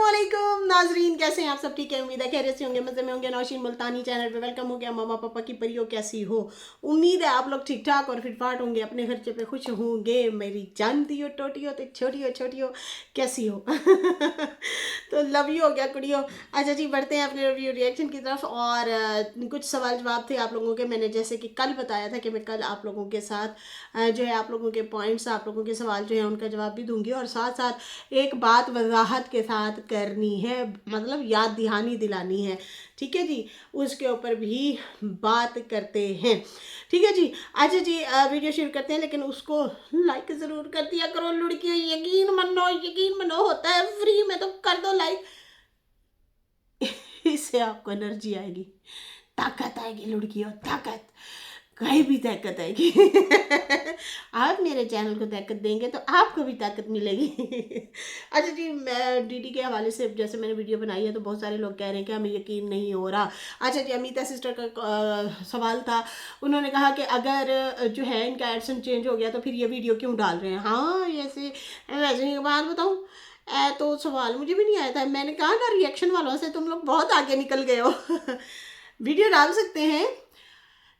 अस्सलामुअलैकुम नाजरीन, कैसे हैं आप सब? ठीक है, उम्मीद है खैरियत से होंगे, मज़े में होंगे। नौशीन मुल्तानी चैनल पे वेलकम हो गया। मामा पापा की परियों कैसी हो? उम्मीद है आप लोग ठीक ठाक और फिटफाट होंगे, अपने खर्चे पे खुश होंगे। मेरी जानती हो टोटी हो तो छोटी हो कैसी हो? तो लव यू हो गया कुड़ियों। अच्छा जी, बढ़ते हैं अपने रिव्यू रिएक्शन की तरफ। और कुछ सवाल जवाब थे आप लोगों के। मैंने जैसे कि कल बताया था कि मैं कल आप लोगों के साथ जो है आप लोगों के पॉइंट्स, आप लोगों के सवाल जो है उनका जवाब भी दूंगी, और साथ साथ एक बात वजाहत के साथ करनी है, मतलब याद दहानी दिलानी है। ठीक है जी, उसके ऊपर भी बात करते हैं। ठीक है जी। अच्छा जी, वीडियो शुरू करते हैं, लेकिन उसको लाइक ज़रूर कर दिया करो लड़कियों। यकीन मनो होता है फ्री में, तो कर दो लाइक। इससे आपको एनर्जी आएगी, ताकत आएगी लड़कियों, ताकत, कहीं भी ताकत आएगी। आप मेरे चैनल को ताकत देंगे तो आपको भी ताकत मिलेगी। अच्छा जी, मैं डीडी के हवाले से जैसे मैंने वीडियो बनाई है तो बहुत सारे लोग कह रहे हैं कि हमें यकीन नहीं हो रहा। अच्छा जी, अमिता सिस्टर का सवाल था। उन्होंने कहा कि अगर जो है इनका एडसन चेंज हो गया तो फिर ये वीडियो क्यों डाल रहे हैं। हाँ, ऐसे वैसे ही बात बताऊँ, तो सवाल मुझे भी नहीं आया था। मैंने कहा ना, रिएक्शन वालों से तुम लोग बहुत आगे निकल गए हो। वीडियो डाल सकते हैं,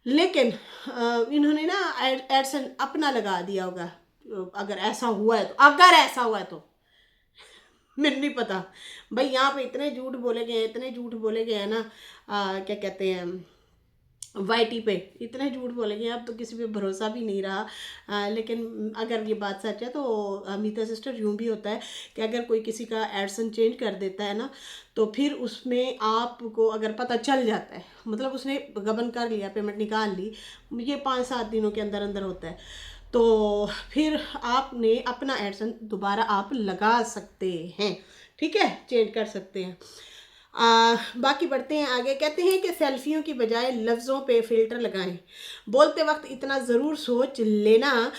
लेकिन इन्होंने ना एडसन अपना लगा दिया होगा। अगर ऐसा हुआ है तो, मुझे नहीं पता भाई। यहाँ पे इतने झूठ बोले गए हैं, इतने झूठ बोले गए हैं ना, क्या कहते हैं, वाईटी पे इतने झूठ बोले गए, अब तो किसी पे भरोसा भी नहीं रहा। लेकिन अगर ये बात सच है तो अमिता सिस्टर, यूँ भी होता है कि अगर कोई किसी का एडसन चेंज कर देता है ना, तो फिर उसमें आपको अगर पता चल जाता है, मतलब उसने गबन कर लिया, पेमेंट निकाल ली, ये 5-7 दिनों के अंदर अंदर होता है, तो फिर आपने अपना एडसन दोबारा आप लगा सकते हैं। ठीक है, चेंज कर सकते हैं। बाकी बढ़ते हैं आगे। कहते हैं कि सेल्फियों की बजाय लफ्ज़ों पे फ़िल्टर लगाएं। बोलते वक्त इतना ज़रूर सोच लेना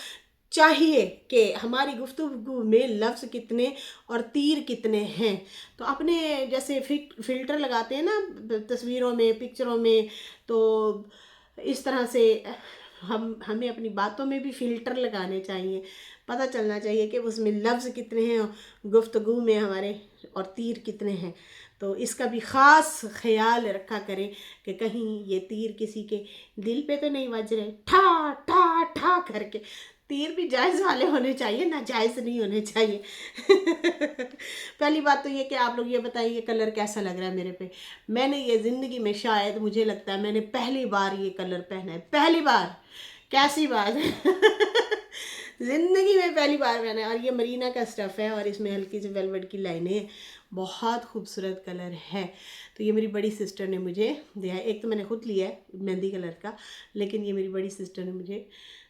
चाहिए कि हमारी गुफ्तगू में लफ्ज़ कितने और तीर कितने हैं। तो अपने जैसे फ़िल्टर लगाते हैं ना तस्वीरों में, पिक्चरों में, तो इस तरह से हमें अपनी बातों में भी फ़िल्टर लगाने चाहिए। पता चलना चाहिए कि उसमें लफ्ज़ कितने हैं, गुफ्तगू में हमारे, और तीर कितने हैं। तो इसका भी ख़ास ख्याल रखा करें कि कहीं ये तीर किसी के दिल पे तो नहीं बज रहे, ठा ठा ठा करके। तीर भी जायज़ वाले होने चाहिए, ना जायज़ नहीं होने चाहिए। पहली बात तो ये कि आप लोग ये बताइए कलर कैसा लग रहा है मेरे पे। मैंने ये ज़िंदगी में शायद, मुझे लगता है मैंने पहली बार ये कलर पहना है, पहली बार। कैसी बात है। ज़िंदगी में पहली बार पहना है, और ये मरीना का स्टफ़ है और इसमें हल्की सी वेलवेट की लाइनें हैं। बहुत खूबसूरत कलर है। तो ये मेरी बड़ी सिस्टर ने मुझे दिया है। एक तो मैंने खुद लिया है मेहंदी कलर का, लेकिन ये मेरी बड़ी सिस्टर ने मुझे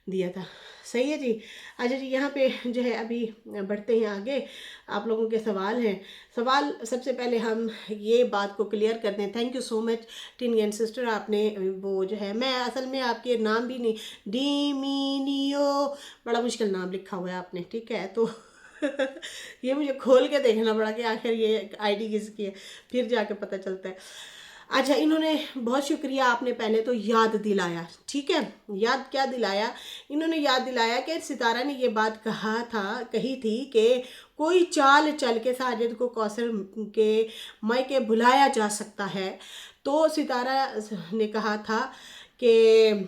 दिया था। सही है जी। अच्छा जी, यहाँ पे जो है अभी बढ़ते हैं आगे। आप लोगों के सवाल हैं। सवाल सबसे पहले हम ये बात को क्लियर करते हैं। Thank you so much टिनियन sister, आपने वो जो है, मैं असल में आपके नाम भी नहीं, डीमिनियो, बड़ा मुश्किल नाम लिखा हुआ है आपने। ठीक है, तो ये मुझे खोल के देखना पड़ा कि आखिर ये आईडी किसकी है, फिर जाके पता चलता है। अच्छा, इन्होंने बहुत शुक्रिया, आपने पहले तो याद दिलाया। ठीक है, याद क्या दिलाया? इन्होंने याद दिलाया कि सितारा ने ये बात कही थी कि कोई चाल चल के साजिद को कौसर के मायके बुलाया जा सकता है। तो सितारा ने कहा था कि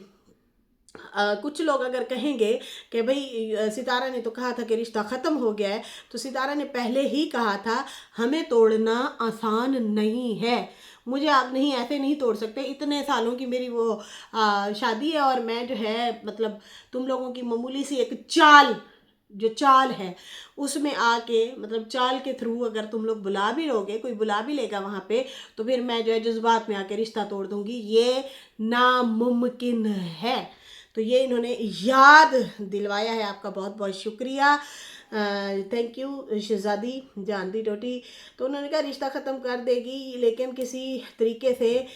कुछ लोग अगर कहेंगे कि भाई सितारा ने तो कहा था कि रिश्ता ख़त्म हो गया है, तो सितारा ने पहले ही कहा था हमें तोड़ना आसान नहीं है। मुझे आप नहीं, ऐसे नहीं तोड़ सकते। इतने सालों की मेरी वो शादी है, और मैं जो है, मतलब तुम लोगों की मामूली सी एक चाल, जो चाल है उसमें आके, मतलब चाल के थ्रू अगर तुम लोग बुला भी लोगे, कोई बुला भी लेगा वहाँ पे, तो फिर मैं जो है जज्बात में आके रिश्ता तोड़ दूँगी। ये नामुमकिन है। तो ये इन्होंने याद दिलवाया है, आपका बहुत बहुत शुक्रिया। थैंक यू शहजादी जानदी टोटी। तो उन्होंने कहा रिश्ता ख़त्म कर देगी, लेकिन किसी तरीके से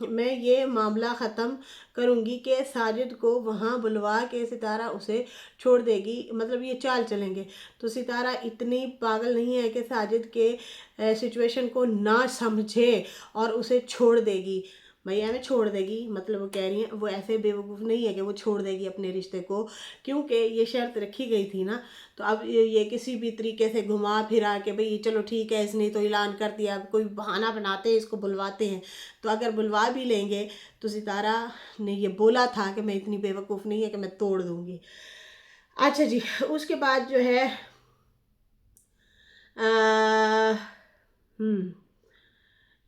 मैं ये मामला ख़त्म करूँगी कि साजिद को वहाँ बुलवा के सितारा उसे छोड़ देगी, मतलब ये चाल चलेंगे। तो सितारा इतनी पागल नहीं है कि साजिद के सिचुएशन को ना समझे और उसे छोड़ देगी। भाई हमें छोड़ देगी, मतलब वो कह रही है वो ऐसे बेवकूफ़ नहीं है कि वो छोड़ देगी अपने रिश्ते को, क्योंकि ये शर्त रखी गई थी ना। तो अब ये किसी भी तरीके से घुमा फिरा के भाई चलो ठीक है इसने तो ऐलान कर दिया, अब कोई बहाना बनाते हैं इसको बुलवाते हैं। तो अगर बुलवा भी लेंगे तो सितारा ने ये बोला था कि मैं इतनी बेवकूफ़ नहीं है कि मैं तोड़ दूँगी। अच्छा जी, उसके बाद जो है अ, हुँ।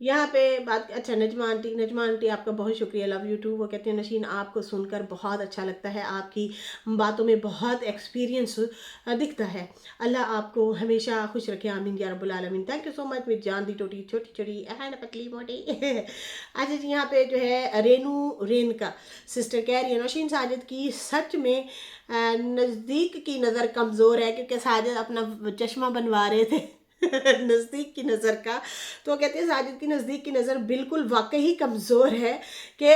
यहाँ पे बात, अच्छा नजमा आंटी आपका बहुत शुक्रिया, लव यू टू। वो कहते हैं नशीन आपको सुनकर बहुत अच्छा लगता है, आपकी बातों में बहुत एक्सपीरियंस दिखता है। अल्लाह आपको हमेशा खुश रखे, आमीन या रब्बुल आलमीन। Thank you so much with जान दी टोटी छोटी छोटी एंड पतली मोटी। अच्छा जी, यहाँ पे जो है रेन का सिस्टर कह रही है नशीन साजिद की सच में नज़दीक की नज़र कमज़ोर है, क्योंकि साजिद अपना चश्मा बनवा रहे थे नज़दीक की नज़र का। तो वो कहते हैं साजिद की नज़दीक की नज़र बिल्कुल वाकई ही कमज़ोर है कि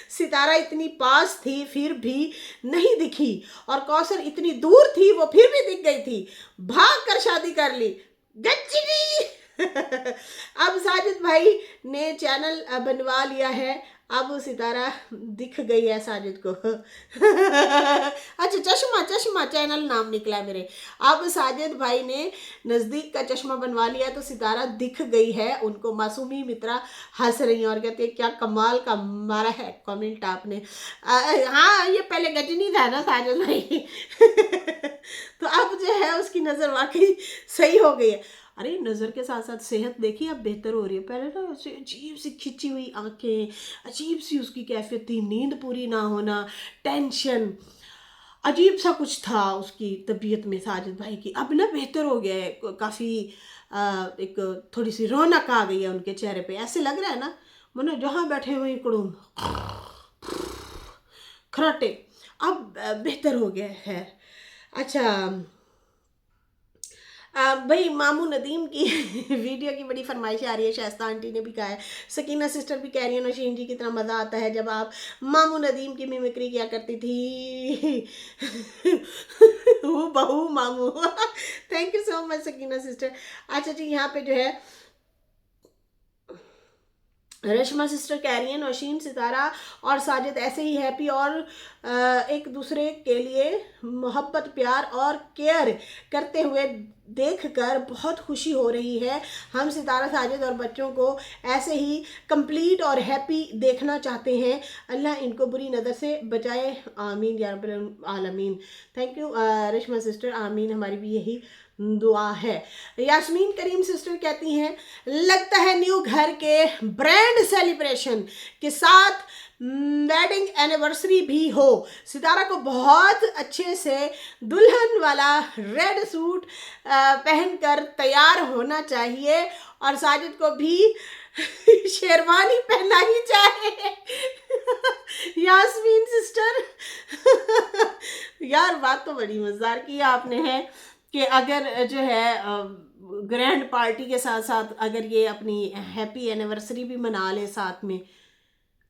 सितारा इतनी पास थी फिर भी नहीं दिखी, और कौसर इतनी दूर थी वो फिर भी दिख गई थी, भाग कर शादी कर ली गच्ची। अब साजिद भाई ने चैनल बनवा लिया है, अब सितारा दिख गई है साजिद को। अच्छा, चश्मा चश्मा चैनल नाम निकला है मेरे। अब साजिद भाई ने नज़दीक का चश्मा बनवा लिया तो सितारा दिख गई है उनको। मासूमी मित्रा हंस रही हैं और कहती है क्या कमाल का मारा है कमेंट आपने। हाँ, ये पहले गजनी था ना साजिद भाई। तो अब जो है उसकी नज़र वाकई सही हो गई है। अरे नज़र के साथ साथ सेहत देखिए अब बेहतर हो रही है। पहले ना उसे अजीब सी खिंची हुई आंखें, अजीब सी उसकी कैफियत थी, नींद पूरी ना होना, टेंशन, अजीब सा कुछ था उसकी तबीयत में साजिद भाई की। अब ना बेहतर हो गया है काफ़ी, एक थोड़ी सी रौनक आ गई है उनके चेहरे पे। ऐसे लग रहा है ना मनो जहाँ बैठे हुए कुड़ूम खराटे। अब बेहतर हो गया है। अच्छा, भाई मामू नदीम की वीडियो की बड़ी फरमाइश आ रही है, शाइस्ता आंटी ने भी कहा है, सकीना सिस्टर भी कह रही है नौशीन जी कितना मज़ा आता है जब आप मामू नदीम की मिमिक्री किया करती थी। वो बहू मामू। Thank you so much Sakina sister. अच्छा जी, यहाँ पे जो है रेशमा सिस्टर कह रही हैं नौशीन सितारा और साजिद ऐसे ही हैप्पी और एक दूसरे के लिए मोहब्बत प्यार और केयर करते हुए देखकर बहुत खुशी हो रही है। हम सितारा साजिद और बच्चों को ऐसे ही कंप्लीट और हैप्पी देखना चाहते हैं। अल्लाह इनको बुरी नज़र से बचाए, आमीन या रब्बुल आलमीन। थैंक यू रेशमा सिस्टर, आमीन, हमारी भी यही दुआ है। यास्मीन करीम सिस्टर कहती हैं लगता है न्यू घर के ब्रांड सेलिब्रेशन के साथ वेडिंग एनिवर्सरी भी हो। सितारा को बहुत अच्छे से दुल्हन वाला रेड सूट पहनकर तैयार होना चाहिए और साजिद को भी शेरवानी पहनना ही चाहिए। यास्मीन सिस्टर, यार बात तो बड़ी मज़ेदार की आपने है कि अगर जो है ग्रैंड पार्टी के साथ साथ अगर ये अपनी हैप्पी एनिवर्सरी भी मना ले साथ में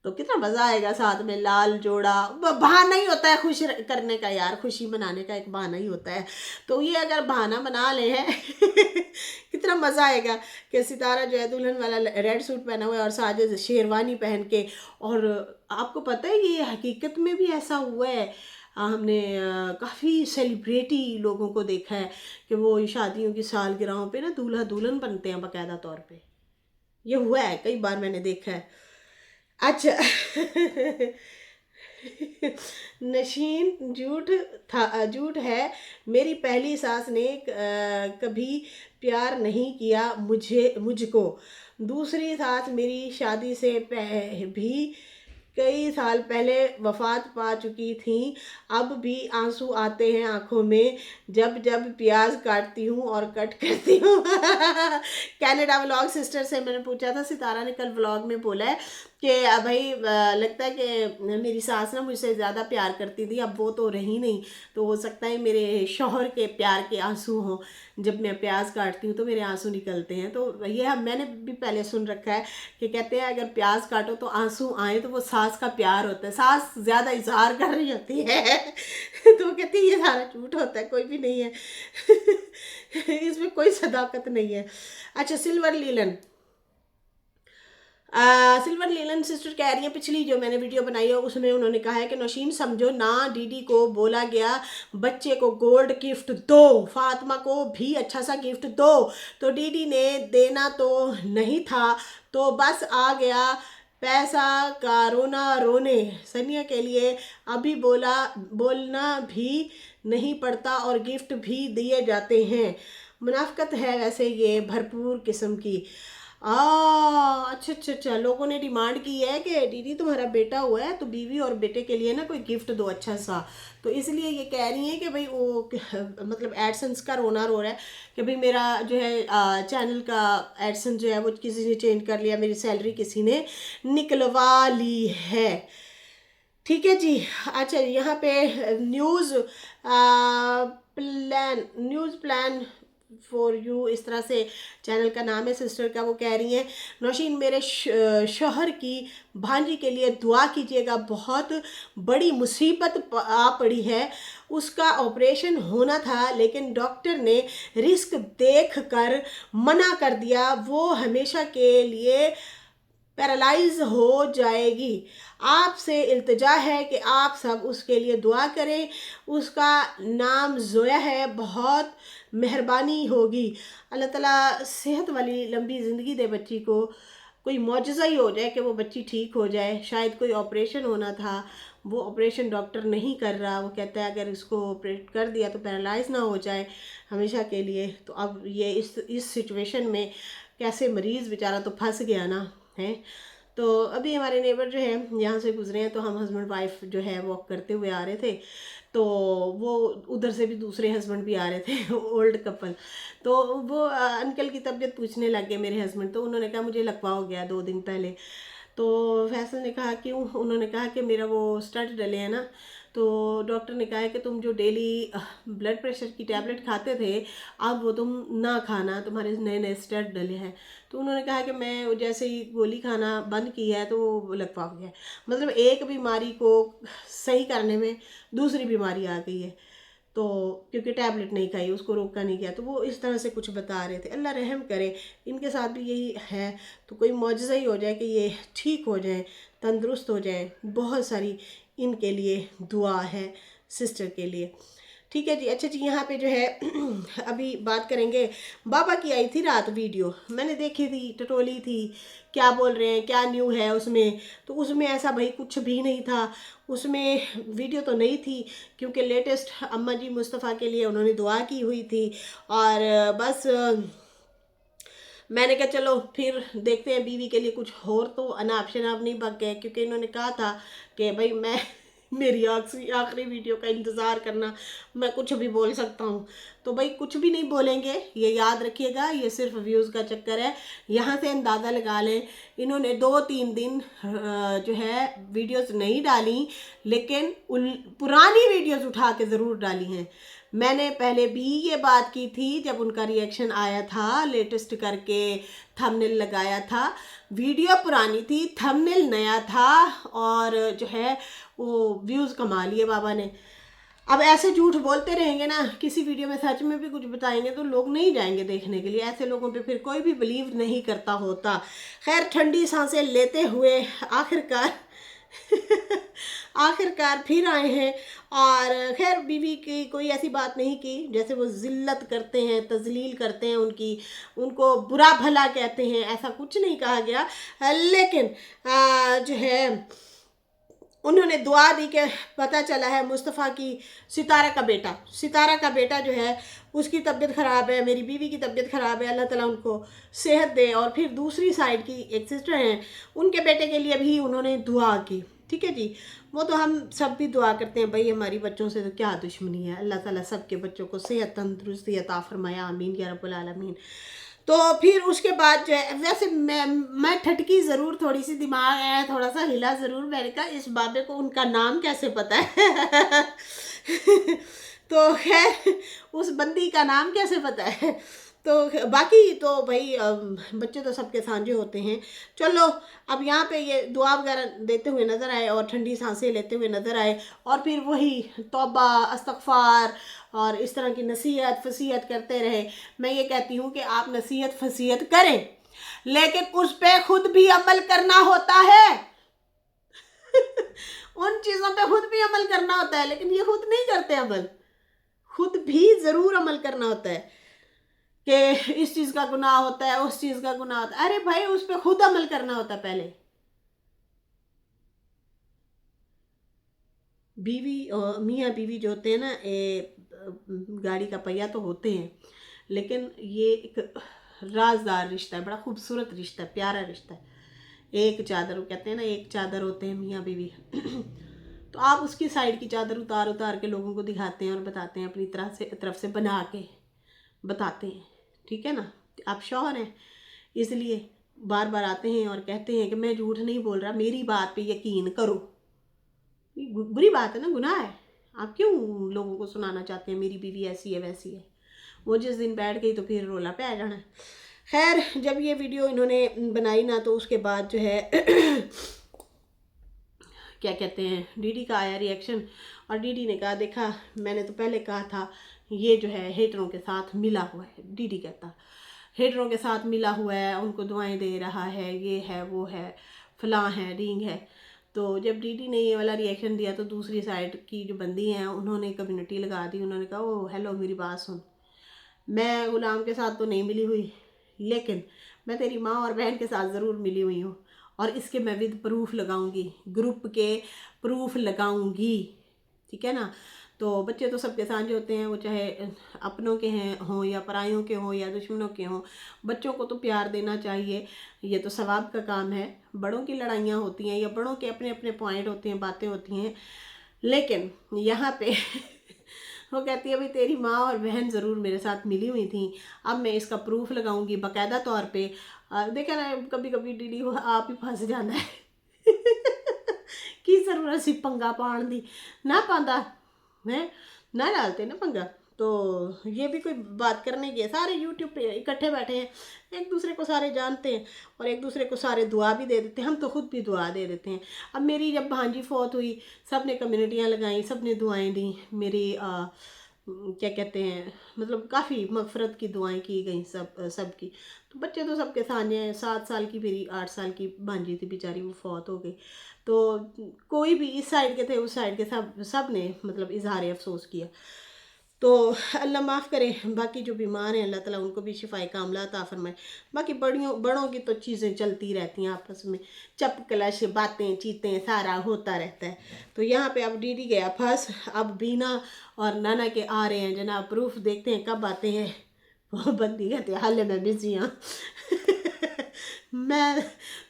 तो कितना मज़ा आएगा। साथ में लाल जोड़ा बहाना ही होता है खुश करने का यार, खुशी मनाने का एक बहाना ही होता है। तो ये अगर बहाना बना ले हैं कितना मज़ा आएगा कि सितारा जो है दुल्हन वाला रेड सूट पहना हुआ है और साजिद शेरवानी पहन के। और आपको पता है ये हकीकत में भी ऐसा हुआ है। हमने काफ़ी सेलिब्रिटी लोगों को देखा है कि वो शादियों की सालगिरहों पे ना दूल्हा दुल्हन बनते हैं बाकायदा तौर पे। ये हुआ है, कई बार मैंने देखा है। अच्छा। नशीन झूठ है, मेरी पहली सास ने कभी प्यार नहीं किया मुझको। दूसरी सास मेरी शादी से भी कई साल पहले वफात पा चुकी थी। अब भी आंसू आते हैं आंखों में जब जब प्याज काटती हूँ और कट करती हूँ। कनाडा व्लॉग सिस्टर से मैंने पूछा था, सितारा ने कल व्लॉग में बोला है कि भाई लगता है कि मेरी सास ना मुझसे ज़्यादा प्यार करती थी, अब वो तो रही नहीं, तो हो सकता है मेरे शौहर के प्यार के आंसू हों। जब मैं प्याज काटती हूँ तो मेरे आंसू निकलते हैं। तो ये मैंने भी पहले सुन रखा है कि कहते हैं अगर प्याज काटो तो आंसू आए तो वो सास का प्यार होता है, सास ज़्यादा इजहार कर रही होती है। तो वो कहती है ये सारा झूठ होता है, कोई भी नहीं है। इसमें कोई सदाकत नहीं है। अच्छा, सिल्वर लीलन सिल्वर लीलन सिस्टर कह रही है, पिछली जो मैंने वीडियो बनाई है उसमें उन्होंने कहा है कि नौशीन समझो ना, डीडी को बोला गया बच्चे को गोल्ड गिफ्ट दो, फातिमा को भी अच्छा सा गिफ्ट दो, तो डीडी ने देना तो नहीं था, तो बस आ गया पैसा का रोना रोने। सनिया के लिए अभी बोलना भी नहीं पड़ता और गिफ्ट भी दिए जाते हैं। मुनाफकत है वैसे ये भरपूर किस्म की। अच्छा अच्छा अच्छा, लोगों ने डिमांड की है कि दीदी तुम्हारा बेटा हुआ है तो बीवी और बेटे के लिए ना कोई गिफ्ट दो अच्छा सा, तो इसलिए ये कह रही हैं कि भाई वो मतलब एडसेंस का रोना रो रहा है कि भाई मेरा जो है चैनल का एडसेंस जो है वो किसी ने चेंज कर लिया, मेरी सैलरी किसी ने निकलवा ली है। ठीक है जी। अच्छा, यहाँ पे न्यूज़ प्लान फॉर यू इस तरह से चैनल का नाम है सिस्टर का, वो कह रही हैं नौशीन मेरे शोहर की भांजी के लिए दुआ कीजिएगा, बहुत बड़ी मुसीबत आ पड़ी है, उसका ऑपरेशन होना था लेकिन डॉक्टर ने रिस्क देख कर मना कर दिया, वो हमेशा के लिए पैरालाइज हो जाएगी। आपसे इल्तिजा है कि आप सब उसके लिए दुआ करें, उसका नाम जोया है, बहुत मेहरबानी होगी। अल्लाह ताला सेहत वाली लंबी ज़िंदगी दे बच्ची को, कोई मौजज़ा ही हो जाए कि वो बच्ची ठीक हो जाए। शायद कोई ऑपरेशन होना था, वो ऑपरेशन डॉक्टर नहीं कर रहा, वो कहता है अगर इसको ऑपरेट कर दिया तो पैरालाइज ना हो जाए हमेशा के लिए। तो अब ये इस सिचुएशन में कैसे मरीज़ बेचारा तो फंस गया ना है। तो अभी हमारे नेबर जो है यहाँ से गुजरे हैं, तो हम हस्बैंड वाइफ जो है वॉक करते हुए आ रहे थे, तो वो उधर से भी दूसरे हस्बैंड भी आ रहे थे ओल्ड कपल, तो वो अंकल की तबीयत पूछने लग गए मेरे हस्बैंड, तो उन्होंने कहा मुझे लकवा हो गया 2 दिन पहले। तो फैसल ने कहा क्यों, उन्होंने कहा कि मेरा वो स्टड डले हैं ना, तो डॉक्टर ने कहा है कि तुम जो डेली ब्लड प्रेशर की टैबलेट खाते थे अब वो तुम ना खाना, तुम्हारे नए नए स्टड डले हैं। तो उन्होंने कहा कि मैं जैसे ही गोली खाना बंद की है तो वो लकवा हो गया। मतलब एक बीमारी को सही करने में दूसरी बीमारी आ गई है, तो क्योंकि टैबलेट नहीं खाई, उसको रोका नहीं गया, तो वो इस तरह से कुछ बता रहे थे। अल्लाह रहम करे, इनके साथ भी यही है, तो कोई मौजज़ा ही हो जाए कि ये ठीक हो जाए, तंदुरुस्त हो जाए। बहुत सारी इनके लिए दुआ है सिस्टर के लिए। ठीक है जी। अच्छा जी, यहाँ पे जो है अभी बात करेंगे, बाबा की आई थी रात वीडियो, मैंने देखी थी, टटोली थी, क्या बोल रहे हैं, क्या न्यू है उसमें, तो उसमें ऐसा भाई कुछ भी नहीं था, उसमें वीडियो तो नहीं थी, क्योंकि लेटेस्ट अम्मा जी मुस्तफ़ा के लिए उन्होंने दुआ की हुई थी, और बस मैंने कहा चलो फिर देखते हैं बीवी के लिए कुछ और तो अनाप शनाप नहीं बक गए, क्योंकि इन्होंने कहा था कि भाई मैं मेरी आखिरी वीडियो का इंतज़ार करना, मैं कुछ भी बोल सकता हूँ, तो भाई कुछ भी नहीं बोलेंगे, ये याद रखिएगा, ये सिर्फ व्यूज़ का चक्कर है। यहाँ से अंदाज़ा लगा लें, इन्होंने 2-3 दिन जो है वीडियोस नहीं डाली, लेकिन पुरानी वीडियोस उठा के ज़रूर डाली हैं। मैंने पहले भी ये बात की थी जब उनका रिएक्शन आया था, लेटेस्ट करके थंबनेल लगाया था, वीडियो पुरानी थी, थंबनेल नया था, और जो है वो व्यूज़ कमा लिए बाबा ने। अब ऐसे झूठ बोलते रहेंगे ना, किसी वीडियो में सच में भी कुछ बताएंगे तो लोग नहीं जाएंगे देखने के लिए, ऐसे लोगों पे फिर कोई भी बिलीव नहीं करता होता। खैर, ठंडी सांसें लेते हुए आखिरकार आखिरकार फिर आए हैं, और खैर बीवी की कोई ऐसी बात नहीं की जैसे वो जिल्लत करते हैं, तजलील करते हैं उनकी, उनको बुरा भला कहते हैं, ऐसा कुछ नहीं कहा गया। लेकिन जो है उन्होंने दुआ दी कि पता चला है मुस्तफ़ा की सितारा का बेटा जो है उसकी तबीयत ख़राब है, मेरी बीवी की तबीयत ख़राब है, अल्लाह ताला उनको सेहत दे। और फिर दूसरी साइड की एक सिस्टर हैं, उनके बेटे के लिए भी उन्होंने दुआ की। ठीक है जी, वो तो हम सब भी दुआ करते हैं भाई, हमारी बच्चों से तो क्या दुश्मनी है, अल्लाह ताला सबके बच्चों को सेहत तंदुरुस्ती अता फरमाया, आमीन या रब्बुल आलमीन। तो फिर उसके बाद जो है, वैसे मैं ठटकी ज़रूर, थोड़ी सी दिमाग है थोड़ा सा हिला ज़रूर, मैंने कहा इस बाबे को उनका नाम कैसे पता है तो खैर उस बंदी का नाम कैसे पता है, तो बाकी तो भाई बच्चे तो सबके साझे होते हैं। चलो, अब यहाँ पे ये दुआ वगैरह देते हुए नज़र आए और ठंडी सांसें लेते हुए नज़र आए, और फिर वही तौबा इस्तग़फ़ार और इस तरह की नसीहत फसीहत करते रहे। मैं ये कहती हूँ कि आप नसीहत फसीहत करें, लेकिन उस पे खुद भी अमल करना होता है। उन चीज़ों पे खुद भी अमल करना होता है, लेकिन ये खुद नहीं करते अमल। खुद भी ज़रूर अमल करना होता है कि इस चीज़ का गुनाह होता है, उस चीज़ का गुनाह होता है। अरे भाई, उस पे खुद अमल करना होता है पहले। बीवी मियाँ बीवी जो होते हैं ना, गाड़ी का पहिया तो होते हैं, लेकिन ये एक राजदार रिश्ता है, बड़ा खूबसूरत रिश्ता है, प्यारा रिश्ता है। एक चादर, वो कहते हैं ना, एक चादर होते हैं मियाँ बीवी। तो आप उसकी साइड की चादर उतार उतार के लोगों को दिखाते हैं और बताते हैं, अपनी तरफ से बना के बताते हैं, ठीक है ना। आप शौहर हैं, इसलिए बार बार आते हैं और कहते हैं कि मैं झूठ नहीं बोल रहा, मेरी बात पे यकीन करो। ये बुरी बात है ना, गुनाह है। आप क्यों लोगों को सुनाना चाहते हैं मेरी बीवी ऐसी है वैसी है। वो जिस दिन बैठ गई तो फिर रोला पे आ जाना है। खैर, जब ये वीडियो इन्होंने बनाई ना, तो उसके बाद जो है क्या कहते हैं, डीडी का आया रिएक्शन। और डीडी ने कहा, देखा मैंने तो पहले कहा था ये जो है हेटरों के साथ मिला हुआ है। डीडी कहता हेटरों के साथ मिला हुआ है, उनको दुआएं दे रहा है, ये है वो है, फलां है ढींग है। तो जब डीडी ने ये वाला रिएक्शन दिया तो दूसरी साइड की जो बंदी हैं उन्होंने कम्युनिटी लगा दी। उन्होंने कहा, ओ हेलो, मेरी बात सुन, मैं गुलाम के साथ तो नहीं मिली हुई, लेकिन मैं तेरी माँ और बहन के साथ ज़रूर मिली हुई हूँ, और इसके मैं विद प्रूफ लगाऊंगी, ग्रुप के प्रूफ लगाऊंगी, ठीक है ना। तो बच्चे तो सबके साथ जो होते हैं, वो चाहे अपनों के हैं हों या परायों के हों या दुश्मनों के हों, बच्चों को तो प्यार देना चाहिए, ये तो सवाब का काम है। बड़ों की लड़ाइयाँ होती हैं या बड़ों के अपने अपने पॉइंट होते हैं, बातें होती हैं, लेकिन यहाँ पे वो कहती है, भाई तेरी माँ और बहन ज़रूर मेरे साथ मिली हुई थी, अब मैं इसका प्रूफ लगाऊंगी बाकायदा तौर पे। देखे ना, कभी कभी डीडी आप ही फंस जाता है की ज़रूरत सी पंगा पाण दी, ना पाता है, ना डालते ना पंगा। तो ये भी कोई बात करने की है। सारे यूट्यूब पे इकट्ठे बैठे हैं, एक दूसरे को सारे जानते हैं और एक दूसरे को सारे दुआ भी दे देते हैं। हम तो खुद भी दुआ दे देते हैं। अब मेरी जब भांजी फौत हुई, सब ने कम्युनिटियाँ लगाई, सब ने दुआएं दी, मेरी क्या कहते हैं, मतलब काफ़ी मगफरत की दुआएं की गई सब की। तो बच्चे तो सबके सामने हैं। 7 साल की मेरी 8 साल की भांजी थी बेचारी, वो फौत हो गई। तो कोई भी इस साइड के थे उस साइड के सब ने मतलब इजहार अफसोस किया। तो अल्लाह माफ़ करे, बाकी जो बीमार हैं अल्लाह ताला उनको भी शिफाए कामला अता फरमाए। बाकी बड़ों की तो चीज़ें चलती रहती हैं आपस में, चप कलश बातें चीतें सारा होता रहता है। तो यहाँ पे अब डीडी गया फंस। अब बीना और नाना के आ रहे हैं जनाब, प्रूफ देखते हैं कब आते हैं। वो बंदी कहते हैं, हाल मैं बिजी हाँ मैं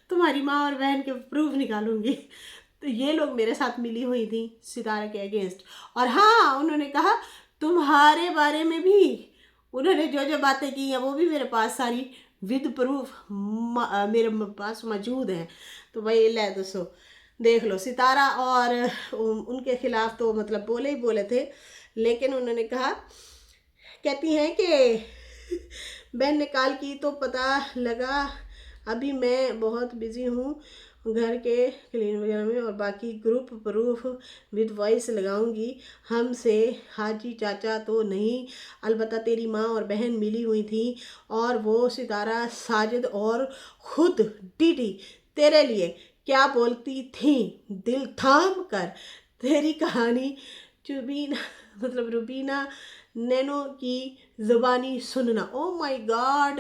तुम्हारी माँ और बहन के प्रूफ निकालूंगी। तो ये लोग मेरे साथ मिली हुई थी सितारा के अगेंस्ट। और हाँ, उन्होंने कहा तुम्हारे बारे में भी उन्होंने जो जो बातें की हैं वो भी मेरे पास सारी विद प्रूफ मेरे पास मौजूद हैं। तो भाई ले दोस्तों देख लो, सितारा और उनके खिलाफ तो मतलब बोले ही बोले थे, लेकिन उन्होंने कहा, कहती हैं कि बहन ने कॉल की तो पता लगा, अभी मैं बहुत बिज़ी हूँ घर के क्लीन वगैरह में, और बाकी ग्रुप प्रूफ विद वॉइस लगाऊंगी। हमसे हाजी चाचा तो नहीं, अलबत्ता तेरी माँ और बहन मिली हुई थी, और वो सितारा साजिद और खुद डीडी तेरे लिए क्या बोलती थी, दिल थाम कर तेरी कहानी चुबीना मतलब रुबीना नैनो की ज़ुबानी सुनना। Oh my God,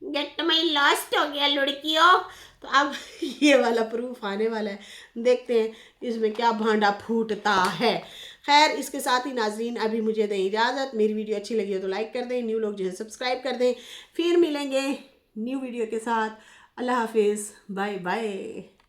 get my lost हो गया लड़कियों। तो अब ये वाला प्रूफ आने वाला है, देखते हैं इसमें क्या भांडा फूटता है। खैर, इसके साथ ही नाजरीन अभी मुझे दें इजाज़त। मेरी वीडियो अच्छी लगी हो तो लाइक कर दें, न्यू लोग जो है सब्सक्राइब कर दें। फिर मिलेंगे न्यू वीडियो के साथ। अल्लाह हाफिज़, बाय बाय।